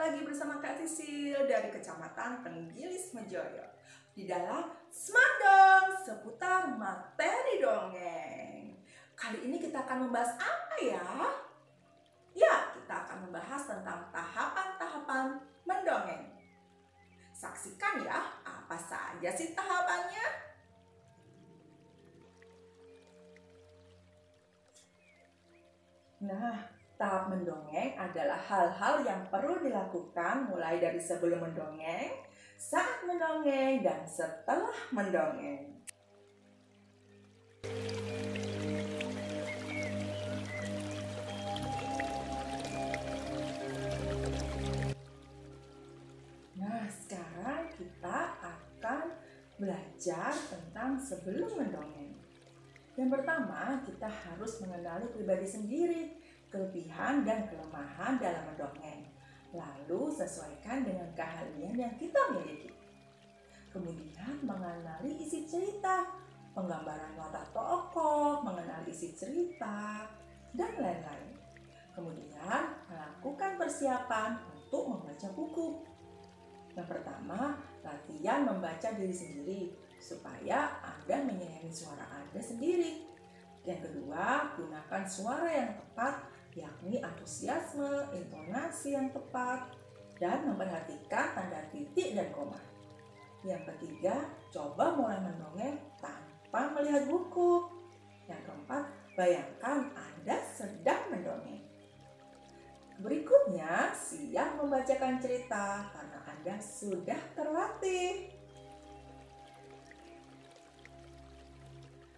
lagi bersama Kak Sisil dari Kecamatan Tenggilis Mejoyo di dalam Smart Dong seputar materi dongeng. Kali ini kita akan membahas apa ya? Ya, kita akan membahas tentang tahapan-tahapan mendongeng. Saksikan ya, apa saja sih tahapannya? Nah, tahap mendongeng adalah hal-hal yang perlu dilakukan mulai dari sebelum mendongeng, saat mendongeng, dan setelah mendongeng. Nah, sekarang kita akan belajar tentang sebelum mendongeng. Yang pertama, kita harus mengenali pribadi sendiri, kelebihan dan kelemahan dalam mendongeng. Lalu sesuaikan dengan keahlian yang kita miliki. Kemudian mengenali isi cerita, penggambaran watak tokoh, mengenali isi cerita, dan lain-lain. Kemudian melakukan persiapan untuk membaca buku. Yang pertama, latihan membaca diri sendiri supaya Anda menyayangi suara Anda sendiri. Yang kedua, gunakan suara yang tepat, yakni antusiasme, intonasi yang tepat, dan memperhatikan tanda titik dan koma. Yang ketiga, coba mulai mendongeng tanpa melihat buku. Yang keempat, bayangkan Anda sedang mendongeng. Berikutnya, siap membacakan cerita karena Anda sudah terlatih.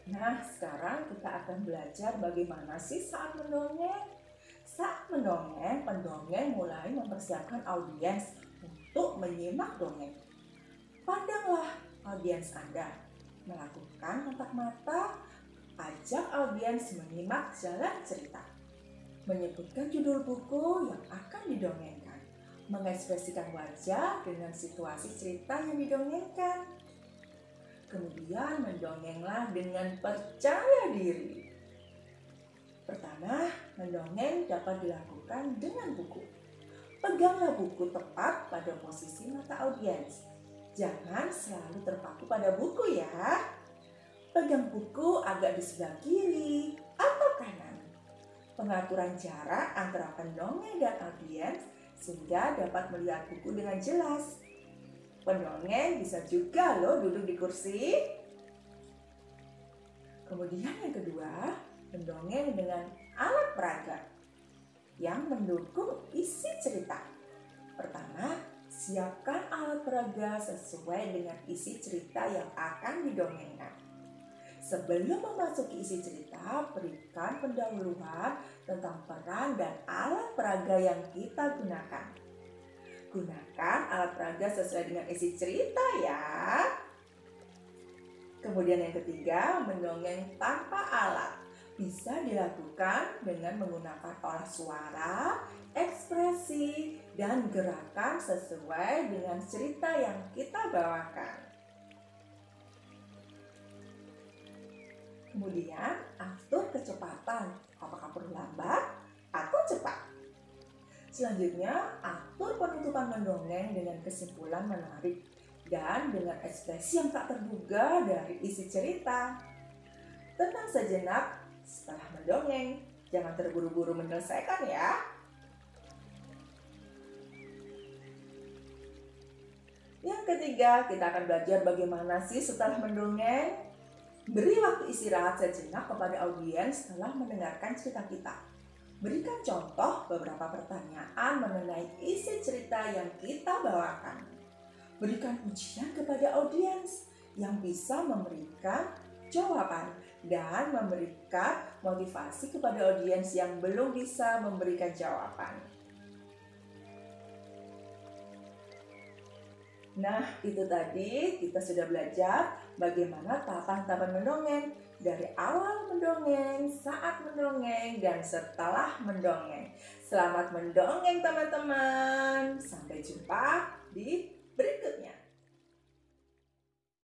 Nah, sekarang kita akan belajar bagaimana sih saat mendongeng. Saat mendongeng, pendongeng mulai mempersiapkan audiens untuk menyimak dongeng. Pandanglah audiens Anda, melakukan kontak mata, ajak audiens menyimak jalan cerita. Menyebutkan judul buku yang akan didongengkan, mengekspresikan wajah dengan situasi cerita yang didongengkan. Kemudian mendongenglah dengan percaya diri. Pertama, mendongeng dapat dilakukan dengan buku. Peganglah buku tepat pada posisi mata audiens. Jangan selalu terpaku pada buku ya. Pegang buku agak di sebelah kiri atau kanan. Pengaturan jarak antara pendongeng dan audiens sehingga dapat melihat buku dengan jelas. Pendongeng bisa juga loh duduk di kursi. Kemudian yang kedua, mendongeng dengan alat peraga yang mendukung isi cerita. Pertama, siapkan alat peraga sesuai dengan isi cerita yang akan didongengkan. Sebelum memasuki isi cerita, berikan pendahuluan tentang peran dan alat peraga yang kita gunakan. Gunakan alat peraga sesuai dengan isi cerita ya. Kemudian yang ketiga, mendongeng tanpa alat. Bisa dilakukan dengan menggunakan olah suara, ekspresi, dan gerakan sesuai dengan cerita yang kita bawakan. Kemudian, atur kecepatan, apakah perlu lambat atau cepat. Selanjutnya, atur penutupan mendongeng dengan kesimpulan menarik dan dengan ekspresi yang tak terduga dari isi cerita. Tenang sejenak setelah mendongeng, jangan terburu-buru menyelesaikan ya. Yang ketiga, kita akan belajar bagaimana sih setelah mendongeng. Beri waktu istirahat sejenak kepada audiens setelah mendengarkan cerita kita. Berikan contoh beberapa pertanyaan mengenai isi cerita yang kita bawakan. Berikan ujian kepada audiens yang bisa memberikan jawaban dan memberikan motivasi kepada audiens yang belum bisa memberikan jawaban. Nah, itu tadi kita sudah belajar bagaimana tahapan-tahapan mendongeng dari awal mendongeng, saat mendongeng, dan setelah mendongeng. Selamat mendongeng teman-teman. Sampai jumpa di berikutnya.